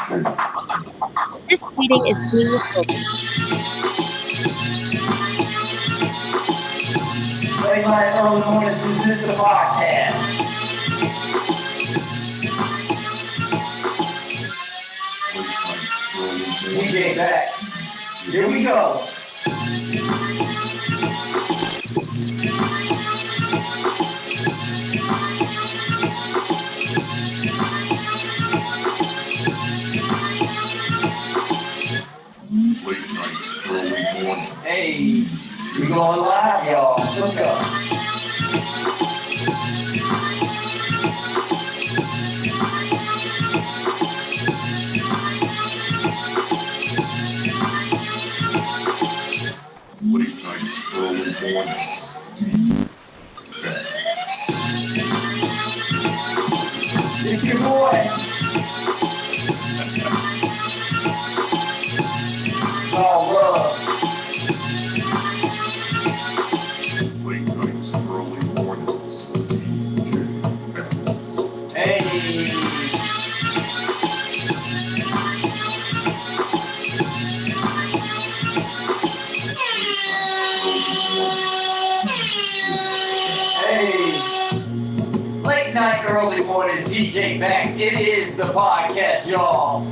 This meeting is being recorded. Late night, early mornings, is this the podcast? DJ Bax. Here we go. Late nights, early morning. Hey, we going live, y'all. Let's go. Late nights, early mornings. It's your boy. Oh, love. Late nights, early mornings. Hey. Hey. Late night, early mornings, DJ Bax. It is the podcast, y'all.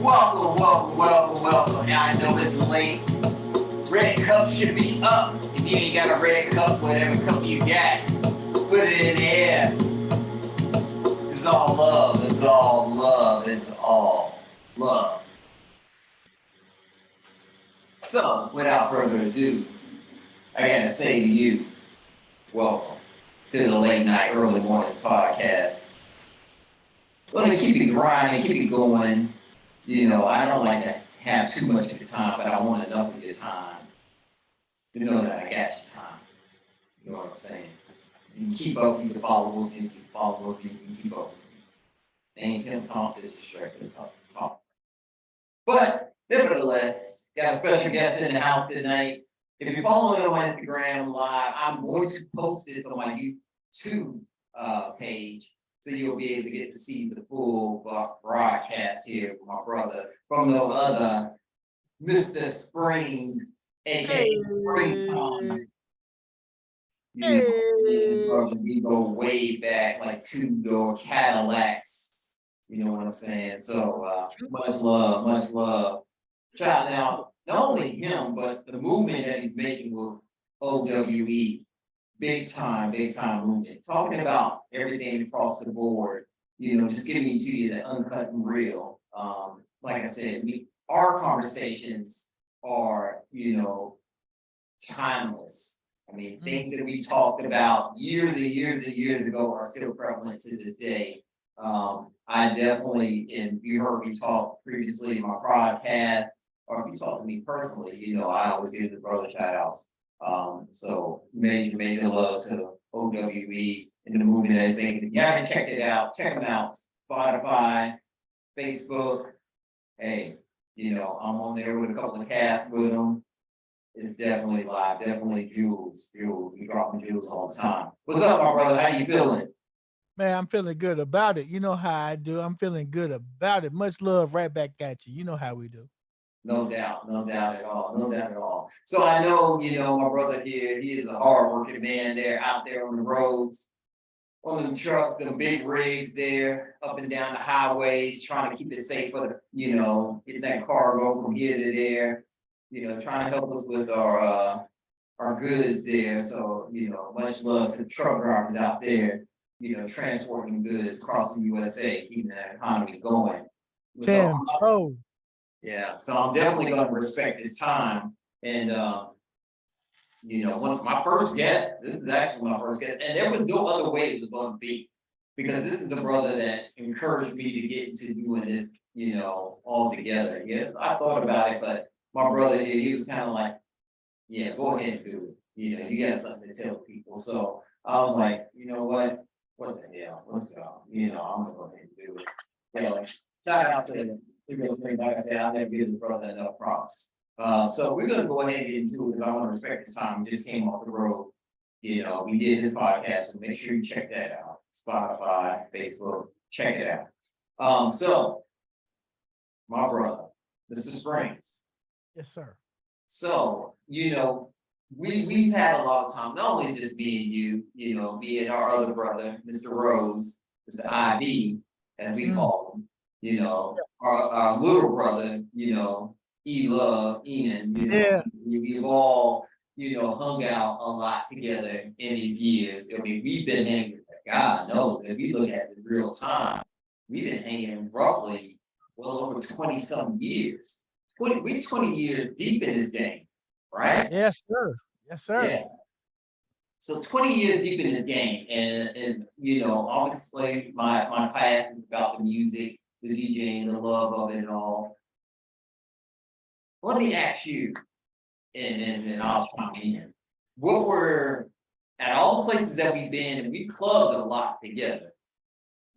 Welcome, welcome, welcome, welcome. And I know it's late. Red cup should be up. If you ain't got a red cup, whatever cup you got, put it in the air. It's all love. It's all love. It's all love. So, without further ado, I gotta say to you, welcome to the Late Night Early Mornings podcast. Let me keep it grinding, keep it going. You know, I don't like to have too much of your time, but I want enough of your time. You know that I got your time. You know what I'm saying? You can keep up, you can follow up, you can follow up, you can keep up. Ain't him talk, this is strictly talk. But nevertheless, got a special guest in the house tonight. If you're following on Instagram live, I'm going to post this on my YouTube page, so you'll be able to get to see the full broadcast here with my brother from no other, Mr. Springs, aka Springtime. You know, we go way back, like two-door Cadillacs. You know what I'm saying? So much love, much love. Shout out not only him, but the movement that he's making with OWE. Big time movement. Talking about everything across the board, you know, just giving to you the uncut and real. Like I said, our conversations are, you know, timeless. I mean, things that we talked about years and years and years ago are still prevalent to this day. I definitely, and you heard me talk previously in my podcast, or if you talk to me personally, you know, I always give the brother shout outs. So major love to OWE and the movement that's making it. You haven't checked it out, check them out. Spotify, Facebook. Hey, you know, I'm on there with a couple of casts with them. It's definitely live, definitely jewels. We dropping jewels all the time. What's up, my brother? How you feeling? Man, I'm feeling good about it. You know how I do. I'm feeling good about it. Much love right back at you. You know how we do. No doubt at all, no doubt at all. So I know, you know, my brother here, he is a hardworking man there, out there on the roads, on them trucks, them big rigs there, up and down the highways, trying to keep it safe for the, you know, getting that cargo from here to there, you know, trying to help us with our goods there. So, you know, much love to the truck drivers out there, you know, transporting goods across the USA, keeping that economy going. So, yeah, so I'm definitely gonna respect his time. And you know, one my first guest, this is actually my first guest, and there was no other way it was gonna be. Because this is the brother that encouraged me to get into doing this, you know, all together. Yeah, I thought about it, but my brother, he was kind of like, yeah, go ahead and do it. You know, you got something to tell people. So I was like, you know what? What the hell? Let's go. You know, I'm gonna go ahead and do it. You know, shout out to the real thing. Like I said, I'll never give the brother enough props. So we're gonna go ahead and get into it because I want to respect his time. He just came off the road. You know, we did his podcast, so make sure you check that out. Spotify, Facebook, check it out. So my brother, Mr. Springs. Yes, sir. So, we've had a lot of time, not only just me and you, me and our other brother, Mr. Rose, Mr. IV, as we Mm, call him, our little brother, E Love, Enan, yeah. we've all, hung out a lot together in these years. I mean, we've been hanging, God knows, if we look at it in real time, we've been hanging roughly well over 20 some years. We 20 years deep in this game, right? Yes, sir. Yes, sir. Yeah. So 20 years deep in this game, and obviously my past is about the music, the DJing, the love of it all. Let me ask you, and I'll chime in. What were at all the places that we've been, and we clubbed a lot together,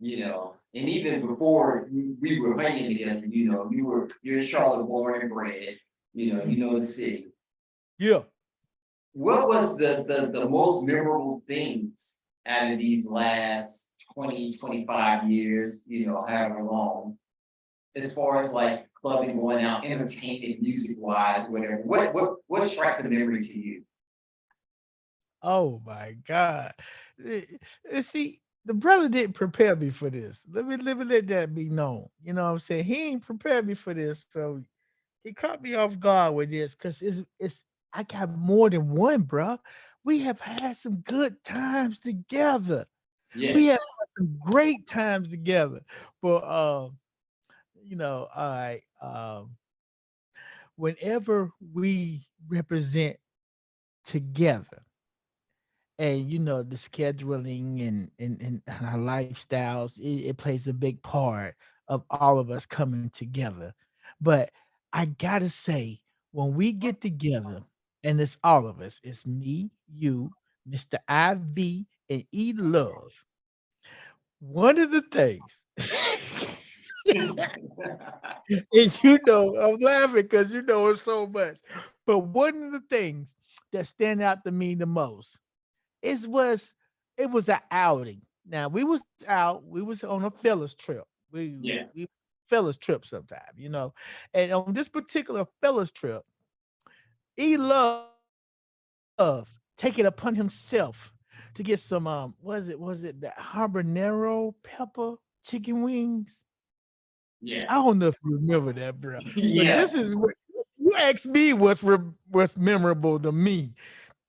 and even before we were hanging together, you're Charlotte born and bred, Mm, the city. yeah. What was the most memorable things out of these last 20 25 years, however long, as far as like clubbing, going out, entertainment, music wise, whatever. What strikes a memory to you? Oh my God. See, the brother didn't prepare me for this. Let me let that be known. You know what I'm saying? He ain't prepared me for this. So he caught me off guard with this because it's I got more than one, bruh. We have had some good times together. We Yes. have had some great times together. But all right. Whenever we represent together, and the scheduling and our lifestyles, it plays a big part of all of us coming together. But I gotta say, when we get together, and it's all of us, it's me, you, Mr. IV, and E Love. One of the things is, I'm laughing because it so much. But one of the things that stand out to me the most it was it was an outing. Now we was out, we was on a fellas trip. Yeah. We fellas trip sometime, And on this particular fellas trip, E Love take it upon himself to get some was it the habanero pepper chicken wings? I Yeah. don't know if you remember that, bro. But Yeah. this is what you asked me what's memorable to me.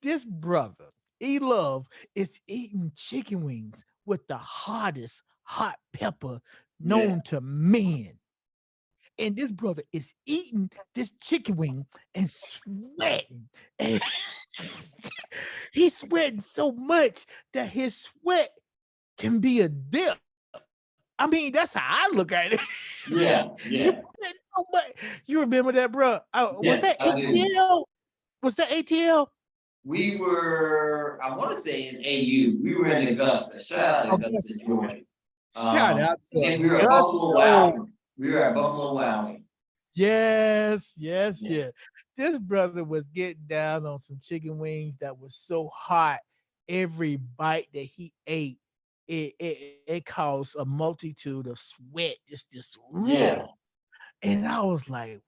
This brother, E Love, is eating chicken wings with the hottest hot pepper Yeah. known to man. And this brother is eating this chicken wing and sweating. And he's sweating so much that his sweat can be a dip. I mean, that's how I look at it. He Yeah. sweat Yeah. so much. You remember that, bro? Was that Yes, I do. ATL? Was that ATL? We were, I want to say in AU. We were in Augusta. Shout out to Augusta, Georgia. Shout out I to think we were at Buffalo Augusto. Wild. We were at Buffalo Wild. Yes, yes, Yeah. yes. This brother was getting down on some chicken wings that was so hot. Every bite that he ate, it caused a multitude of sweat, just raw. Yeah. And I was like,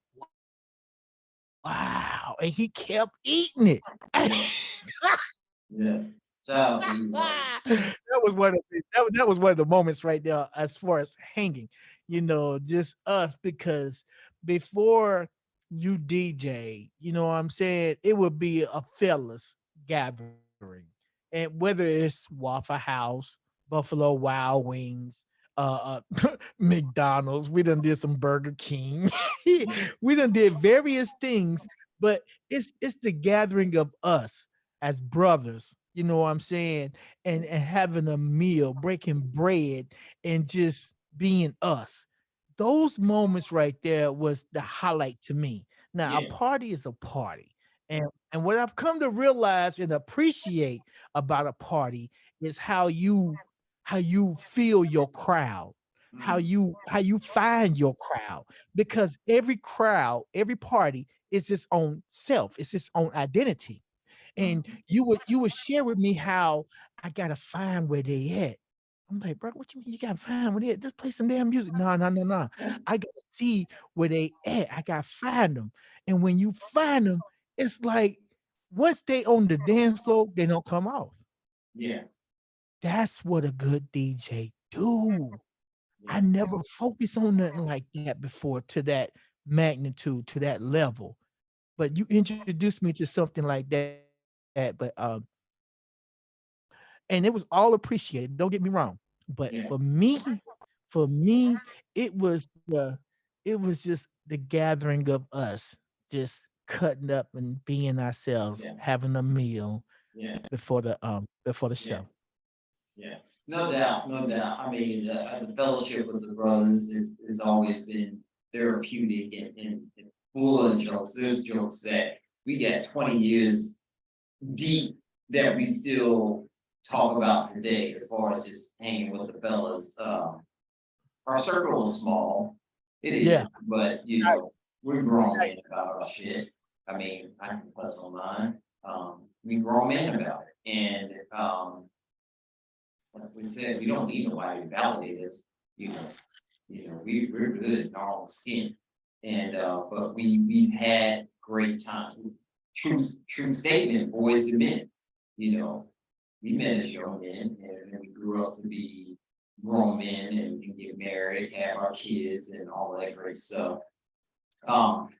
wow. And he kept eating it. Yeah. Yeah. Shout out to you, brother. That was one of the moments right there as far as hanging, just us because before you DJ, you know what I'm saying, it would be a fellas gathering. And whether it's Waffle House, Buffalo Wild Wings, McDonald's, we done did some Burger King. We done did various things, but it's the gathering of us as brothers, you know what I'm saying? And having a meal, breaking bread, and just being us. Those moments right there was the highlight to me. Now, a Yeah. party is a party. And what I've come to realize and appreciate about a party is how you feel your crowd, Mm, how you find your crowd, because every crowd, every party is its own self, it's its own identity. And mm, you would share with me how I gotta find where they at. I'm like, bro, what you mean you got fine with it? Just play some damn music. No, no, no, no. I gotta see where they at. I gotta find them. And when you find them, it's like once they on the dance floor, they don't come off. Yeah, That's what a good DJ do. I yeah, never focused on nothing like that before to that magnitude, to that level. But you introduced me to something like that. And it was all appreciated. Don't get me wrong. But yeah, for me, it was it was just the gathering of us, just cutting up and being ourselves, yeah, having a meal yeah, before the yeah, show. yeah. No doubt, no doubt. I mean, the fellowship with the brothers is always been therapeutic and full of jokes. There's jokes that we got 20 years deep that we still talk about today as far as just hanging with the fellas. Our circle is small. It Yeah, is, but you right, know, we're grown right. men about our shit. I mean, I can fuss on mine. We grown men about it. And like we said, we don't need nobody to validate us, you know. We're good in our own skin. And but we've had great times. True statement, boys to men. You know, we met as young men and then we grew up to be grown men and get married, have our kids and all that great stuff.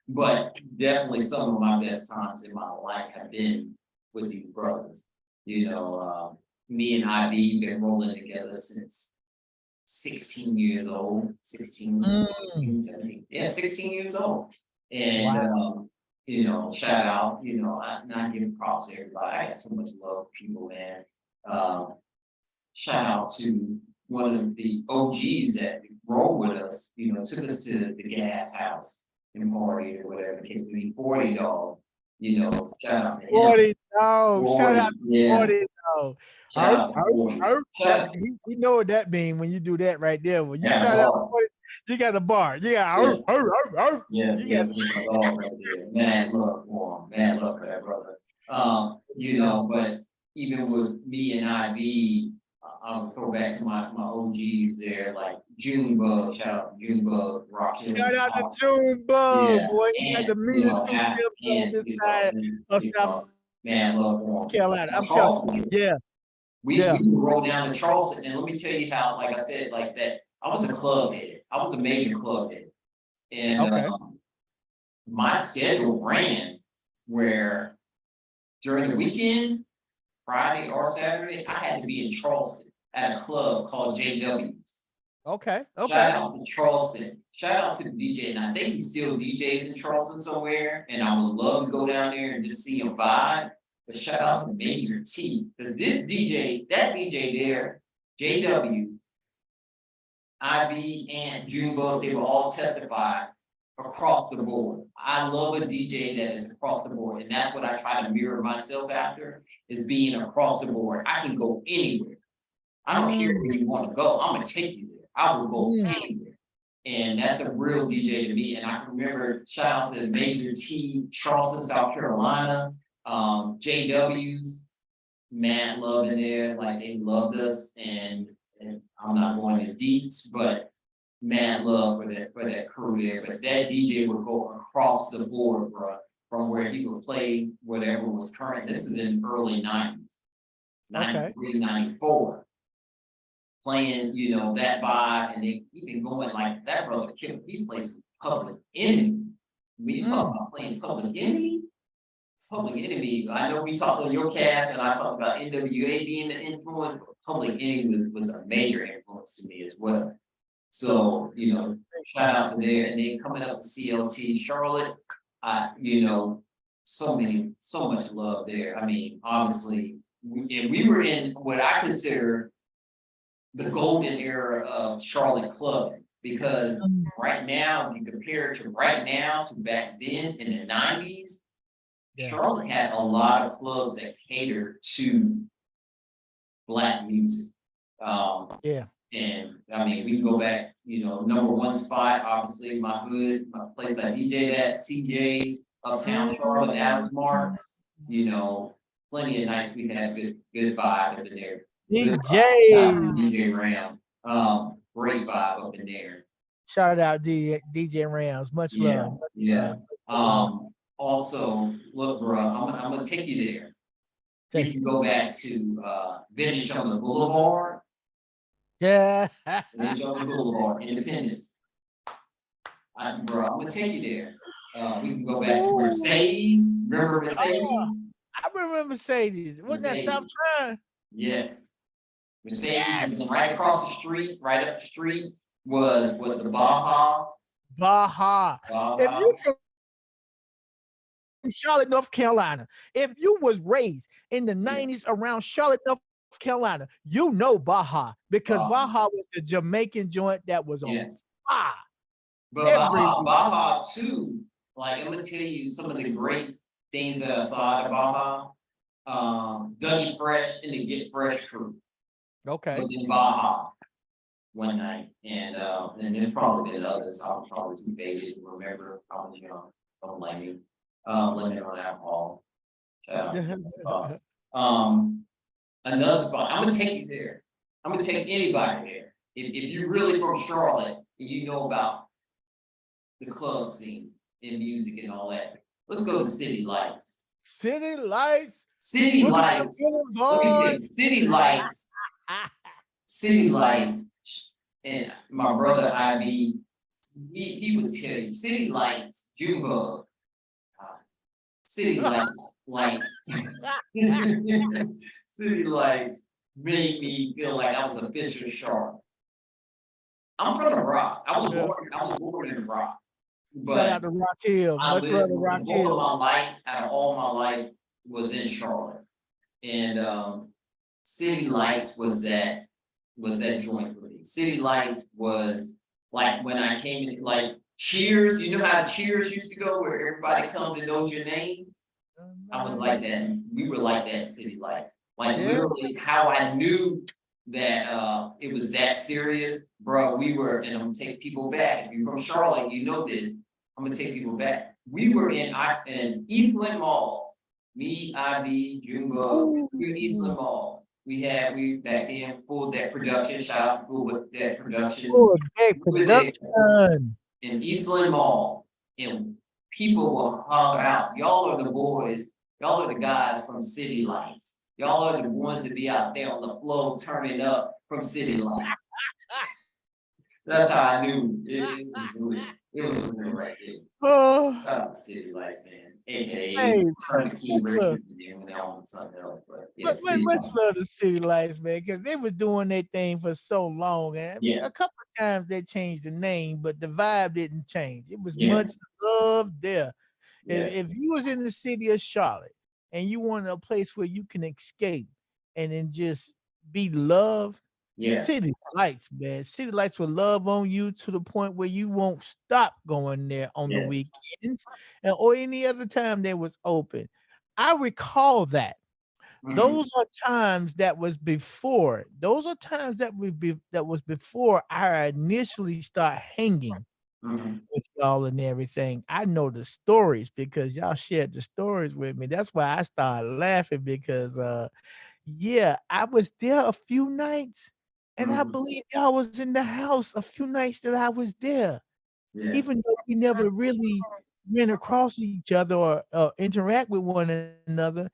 But definitely some of my best times in my life have been with these brothers. You know, me and IB been rolling together since 16 years old, 16, Mm, 16, 17, yeah, 16 years old. And, wow. shout out, not giving props to everybody. I got so much love for people, man. Um, Shout out to one of the OGs that rolled with us, took us to the gas house in party or whatever, the case may be 40 dog, shout out to him. 40 dog. Shout out 40, to yeah, 40 dog. shout Arf, out to arf, 40. arf. That Shout he know what that mean when you do that right there. When you out to shout out Ball. 40, you got a bar. You got Yeah. arf, arf, arf, arf. Yes, You got yes, it's my dog right there. Mad love for him, mad love for that brother. yeah. But even with me and IB, I'll go back to my OGs there, like Junebug, shout out to Junebug, Rock Hill in Shout the out to house. June Bug, Yeah, boy. He got and the meanest two steps on and this side of South man, love for him. Carolina. I'm telling Charleston, you. Yeah, we yeah. can roll down to Charleston, and let me tell you how, like I said, like that, I was a club head. I was a major club head. And Okay. my schedule ran where during the weekend, Friday or Saturday, I had to be in Charleston at a club called JW's. Okay. Shout Okay. out to Charleston. Shout out to the DJ. And I think he still DJs in Charleston somewhere. And I would love to go down there and just see him vibe. But shout out to Major T. Because this DJ, that DJ there, JW, IB, and Junebug, they will all testify across the board. I love a DJ that is across the board, and that's what I try to mirror myself after, is being across the board. I can go anywhere. I don't care where Mm, you want to go. I'm gonna take you there. I will go mm. anywhere. And that's a real DJ to me. And I can remember shout out to Major T, Charleston, South Carolina, JW's, mad love in there, like they loved us, and I'm not going to deets, but mad love for that crew there. But that DJ would go across the board, bro, from where he would play whatever was current. This is in early 90s, Okay. 93, 94, playing, that vibe, and they even going like that brother Kip, he plays Public Enemy. When you talk Mm, about playing Public Enemy, Public Enemy, I know we talked on your cast and I talked about NWA being the influence, but Public Enemy was a major influence to me as well. So, shout out to there and then coming up to CLT Charlotte, so much love there. I mean, obviously, we were in what I consider the golden era of Charlotte clubbing because mm. right now, if you compare it to right now to back then in the 90s, Yeah. Charlotte had a lot of clubs that catered to Black music. Yeah. And I mean, we can go back, number one spot, obviously my hood, my place I DJ at, CJ's, Uptown Charlotte, Adams Mark, Mm. plenty of nights we had good vibe over there. Good DJ. vibe. Shout out to DJ Ram. Great vibe up in there. Shout out DJ Rams. Much Yeah, love. Much yeah. love. Much love. Also, look, bro, I'm gonna take you there. We Take can it. go back to Vintage on the Boulevard. Yeah. Vintage on the Boulevard, Independence. Bro, I'm gonna take you there. We can go back to Ooh. Mercedes. Remember Oh, Mercedes? I remember Mercedes. Wasn't that South Mercedes. Tryon? Yes. Mercedes, and then Yes. right across the street, right up the street was what the Baja. Baja. If Baja. you from Charlotte, North Carolina, if you was raised in the Yeah. 90s around Charlotte, North Carolina, you know Baja because Baja. Baja was the Jamaican joint that was Yeah. on fire But every Baja, week. Baja too. Like I'm gonna tell you some of the great things that I saw at Baja. Dougie Fresh and the Get Fresh crew Okay. was in Baja one night, and there's probably been others. I'm probably too faded to remember. I was young. Don't blame me. Limit on alcohol. Shout out to another spot. I'm gonna take you there. I'm gonna take anybody there. If you're really from Charlotte and you know about the club scene in music and all that, let's go to City Lights. City Lights. City Brooklyn Lights. Let me tell Boulevard. you, City Lights. City Lights. And my brother IB, he would tell you, City Lights, Junebug, City Lights, like City Lights made me feel like I was a Fisher Shark. I'm from the Rock. I was born in the Rock. Shout out But to Rock Hill. I Much love lived to Rock all Hill. of my life, out of all my life, was in Charlotte. And City Lights was that joint for me. City Lights was like when I came in, like Cheers, you know how Cheers used to go where everybody comes and knows your name? I was like that. We were like that in City Lights. Like Yeah. literally how I knew that it was that serious, bro. We were, and I'm gonna take people back. If you're from Charlotte, you know this. I'm gonna take people back. We were in Eastland Mall. Me, IB, Junebug, we were in Eastland Mall. We back then Full Deck Production. Shout out to Full Deck Productions. Full Deck We were there Production. in Eastland Mall, and people will holler out, y'all are the boys, y'all are the guys from City Lights. Y'all are the ones that be out there on the floor turning up from City Lights. That's how I knew it was real. It was real right there. Oh, Shout out to City Lights, man. AKA hey, turn the key let's Richards look. and then when they're on something else. But yeah, City Let's Lights. love the City Lights, man, because they were doing their thing for so long. And Yeah. a couple of times they changed the name, but the vibe didn't change. It was Yeah. much love there. Yes. If you was in the city of Charlotte and you wanted a place where you can escape and then just be loved, Yeah. City Lights, man. City Lights will love on you to the point where you won't stop going there on the Yes. weekends or any other time they was open. I recall that. Mhm. Those are times that was before. Those are times that was before I initially start hanging Mhm. with y'all and everything. I know the stories because y'all shared the stories with me. That's why I started laughing because yeah, I was there a few nights and I Mhm. believe y'all was in the house a few nights that I was there. Yeah. Even though we never really ran across each other or interact with one another,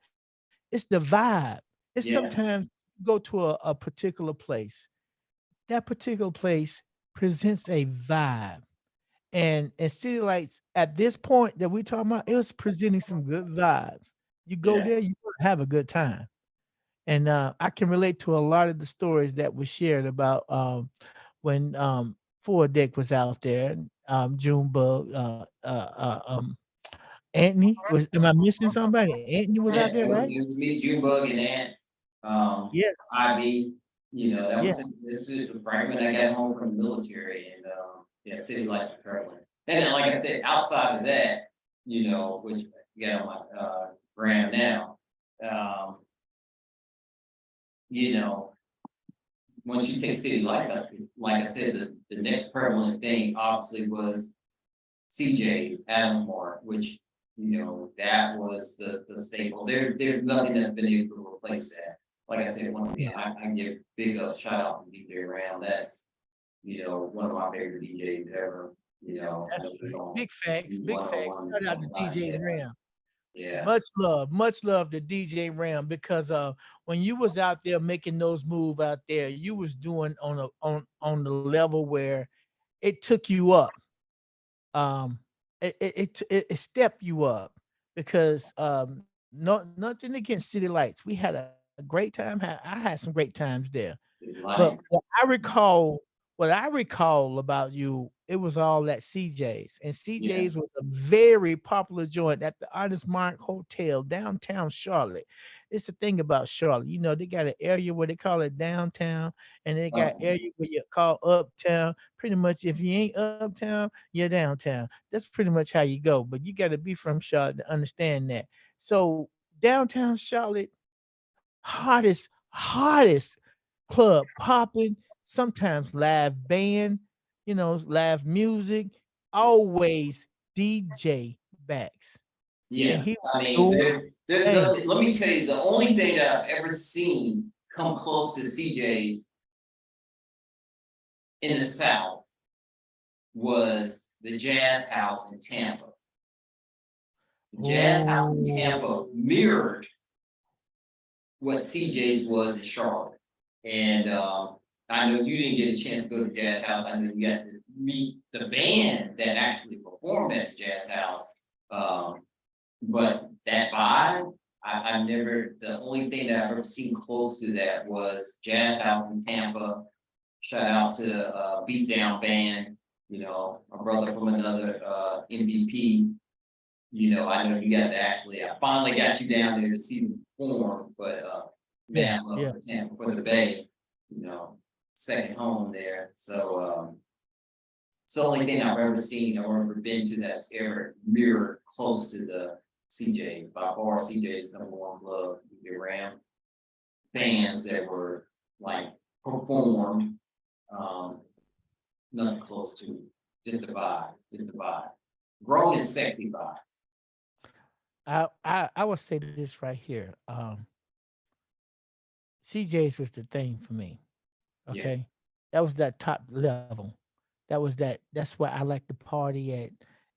it's the vibe. It's Yeah. sometimes you go to a particular place. That particular place presents a vibe. And City Lights at this point that we talking about, it was presenting some good vibes. You go Yeah. there, you gonna have a good time. And I can relate to a lot of the stories that were shared about when Four Deck was out there, Junebug, Anthony was. Am I missing somebody? Anthony was out Yeah, there, right? it was me, Junebug, and Ant, Yeah, IB, that yeah. was, this is right when I got home from the military and, yeah, City Lights were prevalent. And then, like I said, outside of that, which you got on my, gram now, you know, once you take City Lights out, like I said, the next prevalent thing obviously was CJ's, Adam Moore, which, that was the staple. There's nothing that's been able to replace that. like I said, once again, I give big up shout out to DJ Ram. That's one of my favorite DJs ever. That's We right. don't Big facts, do big one on facts. one Shout out to like DJ that. Ram. Yeah, Much love to DJ Ram because when you was out there making those move out there, you was doing on the level where it took you up. Um, it stepped you up because nothing against City Lights. We had a great time. I had some great times there. it's But life. what I recall about you, it was all at CJ's, and Yeah, CJ's was a very popular joint at the Honest Mark Hotel, downtown Charlotte. It's the thing about Charlotte, they got an area where they call it downtown, and they got awesome. area where you call uptown. Pretty much, if you ain't uptown, you're downtown. That's pretty much how you go. But you got to be from Charlotte to understand that. So downtown Charlotte, hottest club popping, sometimes live band, live music, always DJ Backs. And Yeah, he I was mean, doing there's things. nothing. Let me tell you, the only thing that I've ever seen come close to CJ's in the South was the Jazz House in Tampa. The Jazz House in Oh, Tampa mirrored what CJ's was in Charlotte. And I know you didn't get a chance to go to Jazz House. I know you got to meet the band that actually performed at the Jazz House. Um, but that vibe, I've never, the only thing that I've ever seen close to that was Jazz House in Tampa. Shout out to Beat Down Band, a brother from another MVP. I know you got to actually, I finally got you down there to see them perform, but yeah, man, I love yeah. for Tampa for the Bay, you know, second home there. So it's the only thing I've ever seen or ever been to that's ever mirrored close to the CJ. By far, CJ's number one club. You around bands that were like performed, um, nothing close to just a vibe, just a vibe. Grown and sexy vibe. I would say this right here. CJ's was the thing for me. Yeah, Okay. That was that top level. That's where I like to party at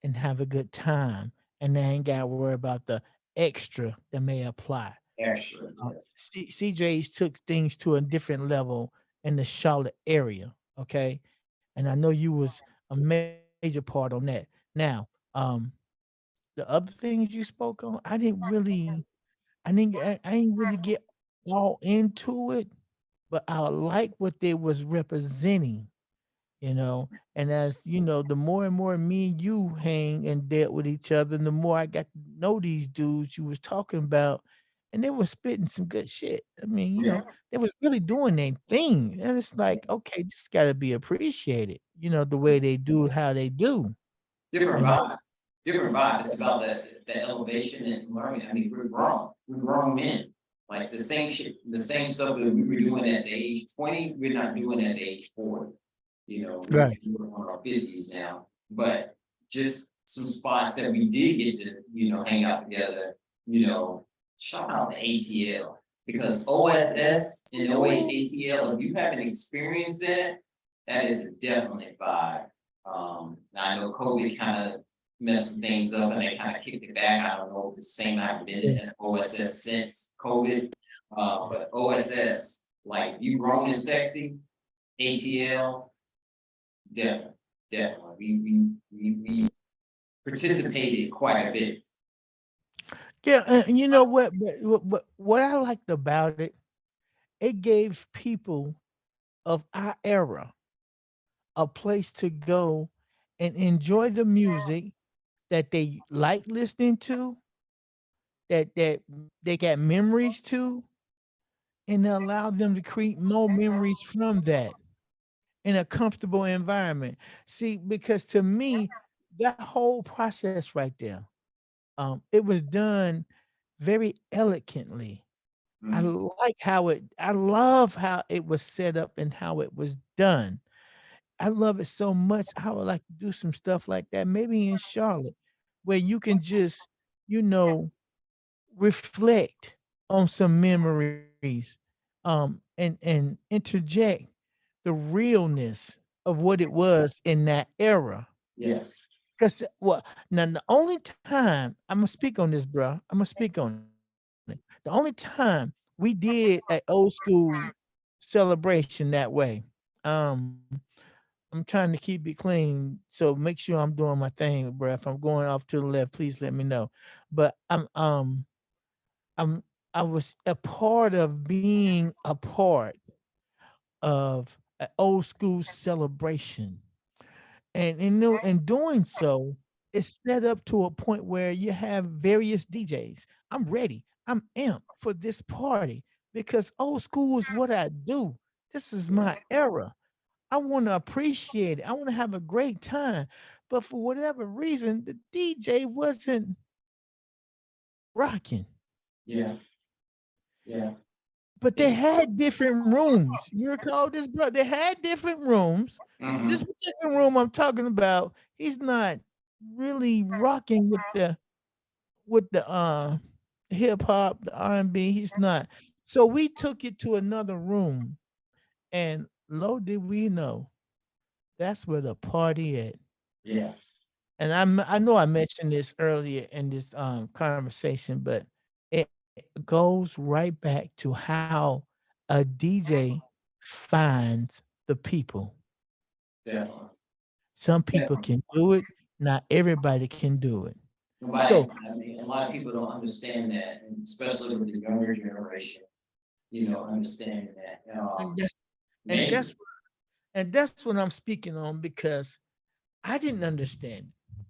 and have a good time. And they ain't gotta worry about the extra that may apply. extra, yes. CJ's took things to a different level in the Charlotte area. Okay. And I know you was a major part on that. Now, the other things you spoke on, I didn't really get all into it, but I like what they was representing. And as you know, the more and more me and you hang and dealt with each other, the more I got to know these dudes you was talking about, and they were spitting some good shit. I mean, Yeah, they was really doing their thing, and it's like, okay, just got to be appreciated. The way they do, how they do. different You know, vibe, different vibe. It's about that elevation and learning. I mean, we're grown men. Like the same shit, the same stuff that we were doing at the age 20, we're not doing at the age 40. We're right? doing on our 50s now, but just some spots that we did get to, hang out together, you know, shout out to ATL because OSS and O8 ATL, if you haven't experienced that, that is a definite vibe. Now I know COVID kind of messed things up and they kind of kicked it back. I don't know if it's the same I've been Yeah, in OSS since COVID. But OSS, like you grown and sexy, ATL, definitely, definitely. We participated quite a bit. yeah. And you know what? But what I liked about it, it gave people of our era a place to go and enjoy the music that they like listening to, that they got memories to, and allow them to create more memories from that in a comfortable environment. See, because to me, that whole process right there, it was done very elegantly. Mm, I love how it was set up and how it was done. I love it so much. I would like to do some stuff like that, maybe in Charlotte, where you can just, you know, reflect on some memories and interject the realness of what it was in that era. Yes. Because what now the only time I'm gonna speak on this, bro. I'm gonna speak on it. The only time we did an old school celebration that way. Um, I'm trying to keep it clean, so make sure I'm doing my thing, bro. If I'm going off to the left, please let me know. But I'm I was a part of being a part of an old school celebration. And in doing so, it's set up to a point where you have various DJs. I'm ready. I'm amped for this party because old school is what I do. This is Yeah. my era. I want to appreciate it. I want to have a great time. But for whatever reason, the DJ wasn't rocking. Yeah. Yeah. But they had different rooms. You recall this, bro? They had different rooms. This Mm-hmm. particular room I'm talking about, he's not really rocking with the hip hop, the R&B. He's not. So we took it to another room, and lo, did we know that's where the party at. Yeah. And I know I mentioned this earlier in this conversation, but it goes right back to how a DJ finds the people. Definitely. Some people Definitely. can do it, not everybody can do it. Nobody, So I mean, a lot of people don't understand that, and especially with the younger generation, understanding that, and that's and maybe, that's and that's what I'm speaking on because I didn't understand it.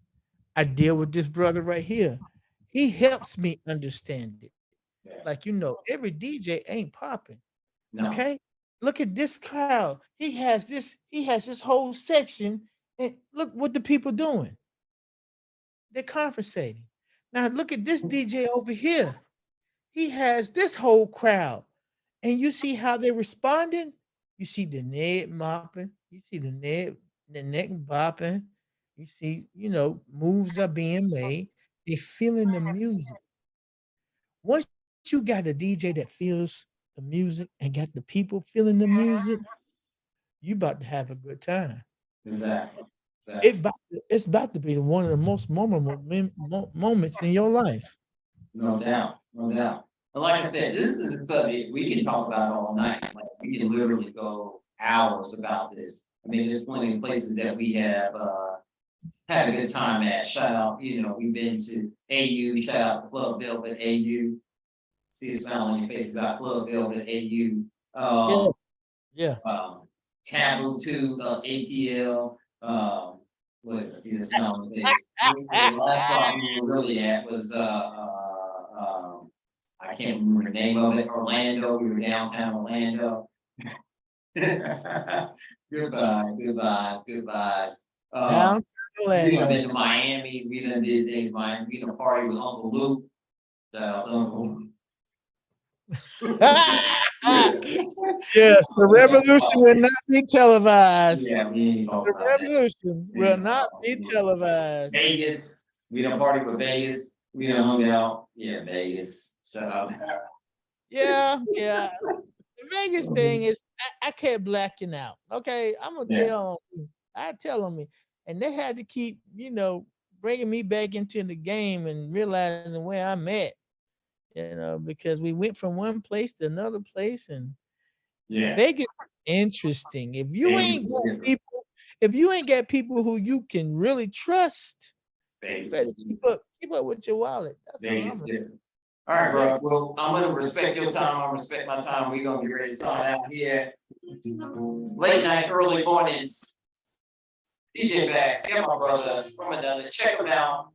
I deal with this brother right here. He helps me understand it. yeah, Like every DJ ain't popping. no, Okay? Look at this crowd. He has this whole section, and look what the people doing. They're conversating. Now look at this DJ over here. He has this whole crowd. And you see how they're responding? You see the neck mopping, you see the neck bopping, you see, moves are being made. They feeling the music. Once you got a DJ that feels the music and got the people feeling the music, you about to have a good time. exactly, It exactly, about it's about to be one of the most memorable moments in your life. no doubt, no doubt. And like I said, this is a subject we can talk about all night, like, we can literally go hours about this. I mean, there's plenty of places that we have, had a good time at, shout out, we've been to AU, shout out to Club Velvet AU. See a smile on your face about Club Velvet AU. Yeah, yeah. Um, Taboo 2, ATL. See the smile on your face. The last spot we were really at was I can't remember the name of it. Orlando. We were downtown Orlando. Good vibes, good vibes, good vibes. Down to We done Orlando. been to Miami. We done did things. Miami. We done party with Uncle Luke. Uncle. Yes, the revolution will not be televised. Yeah, we ain't The talking about that. revolution We ain't will talking not about be that. televised. Vegas, we done party with Vegas, we done hung out, yeah, Vegas, shout out. Yeah, yeah. The Vegas thing is, I kept blacking out. Okay, I'm gonna Yeah, tell 'em. I tell them, and they had to keep, bringing me back into the game and realizing where I'm at. Because we went from one place to another place, and yeah, Vegas is interesting. Vegas is different, If you ain't got people who you can really trust, you Vegas better is different, keep up with your wallet. That's all Vegas I'm is gonna different. All right, say. bro, well, I'm gonna respect your time, I'm gonna respect my time, we gonna get ready to sign out here. Late night, early mornings, DJ Bags, get my brother from another, check him out,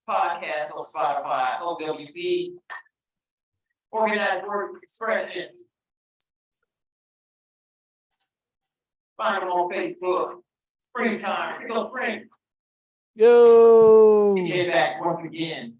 podcast on Spotify, OWB, Organized Word Expression. Find them on Facebook. Springtime, Rico Spring. Yo. Get back once again.